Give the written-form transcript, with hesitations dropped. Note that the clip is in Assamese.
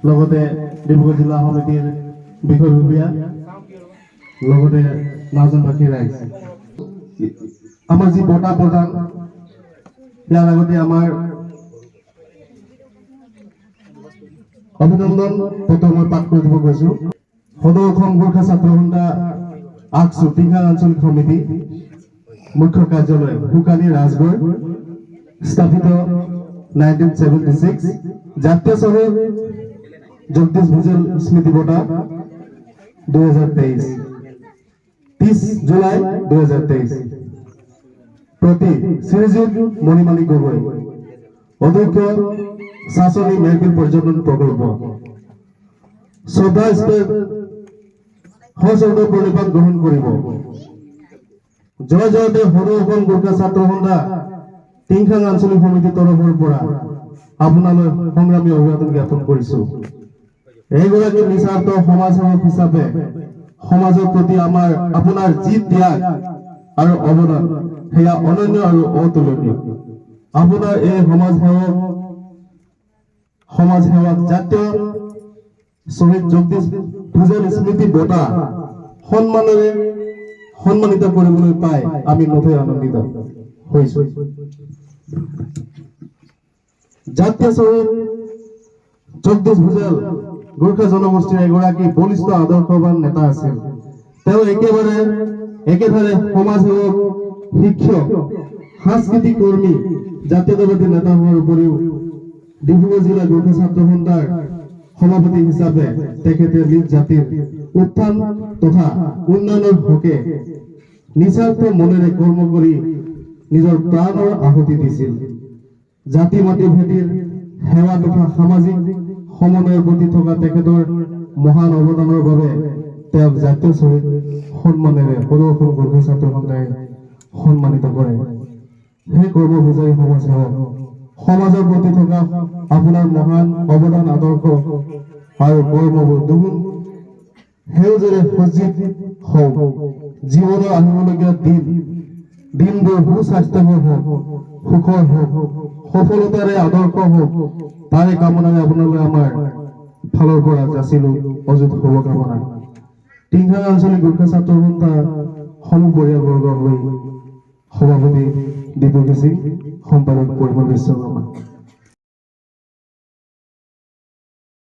লগতে ডিব্ৰুগড় জিলা সমিতিৰ বিষয়ববীয়া লগতে নাওজনবাসী ৰাইজ আমাৰ যি বঁটা প্ৰদান ইয়াৰ আগতে আমাৰ অভিনন্দন পত্ৰ মই পাঠ কৰি দিব গৈছো। সদৌ অসম গোৰ্খা ছাত্ৰ সন্থা আকসু টিংখাং আঞ্চলিক সমিতি মুখ্য কাৰ্যালয় শুকানী ৰাজগড় স্থাপিত 1976 জাতীয় শ্বহীদ জগদীশ ভুজেল স্মৃতি বঁটা 2023 30 জুলাই 2023 প্ৰতি শ্ৰীযুত মণিমাণিক গগৈ অধ্যক্ষ শাসনী মেহফিল পৰ্যটন প্ৰকল্প শ্ৰদ্ধা সশ্ৰদ্ধ প্ৰণিপাত গ্ৰহণ কৰিব। জয় জয়তে সদৌ অসম গোৰ্খা ছাত্ৰ সন্থা টিংখাং আঞ্চলিক সমিতিৰ তৰফৰ পৰা আপোনালৈ সংগ্ৰামী অভিবাদন জ্ঞাপন কৰিছো। এইগৰাকী নিস্বাৰ্থ সমাজসেৱক হিচাপে সমাজৰ প্ৰতি আপোনাৰ যি ত্যাগ আৰু অৱদান সেয়া অনন্য আৰু অতুলনীয়। আপোনাৰ এই সমাজসেৱক জাতীয় শ্বহীদ জগদীশ ভুজেল স্মৃতি বঁটা সন্মানিত কৰিবলৈ পাই আমি নথৈ আনন্দিত হৈছো। জাতীয় শ্বহীদ জগদীশ ভুজেল গোৰ্খা জনগোষ্ঠীৰ এগৰাকী বলিষ্ঠ আদৰ্শৱান নেতা আছিল। তেওঁ একেধাৰে সমাজসেৱক, শিক্ষক, সাংস্কৃতিক কৰ্মী, জাতীয়তাবাদী নেতা হোৱাৰ উপৰিও ডিব্ৰুগড় জিলা গোৰ্খা ছাত্ৰ সন্থাৰ সভাপতি হিচাপে তেখেতে নিজ জাতিৰ উত্থান তথা উন্নয়নৰ হকে নিস্বাৰ্থ মনেৰে কৰ্ম কৰি নিজৰ প্ৰাণৰ আহুতি দিছিল। জাতি মাটি ভেটিৰ সেৱা তথা সামাজিক সমন্বয়ৰ প্ৰতি থকা তেখেতৰ মহান অৱদানৰ বাবে তেওঁক জাতীয় শ্বহীদ সন্মানেৰে সদৌ অসম গোৰ্খা ছাত্ৰ সন্থাই সন্মানিত কৰে। সেই কৰ্মপূজাৰী সমাজসেৱক সমাজৰ প্ৰতি থকা আপোনাৰ মহান অৱদান, আদৰ্শ আৰু কৰ্মবোৰ দুগুণ সেউজেৰে সজ্জিত হওক। জীৱনৰ আহিবলগীয়া দিনবোৰ সুস্বাস্থ্যকৰ হওক, সুখৰ হওক, সফলতাৰে আদৰ্শ হওক, তাৰে কামনাৰে আপোনালৈ আমাৰ ফালৰ পৰা যাচিলো অযুত শুভকামনা। টিংখাং আঞ্চলিক গোৰ্খা ছাত্ৰ সন্থা সমূহ পৰিয়ালবৰ্গক লৈ সভাপতি দীপক সিং, সম্পাদক পৰিমল বিশ্বকৰ্মা।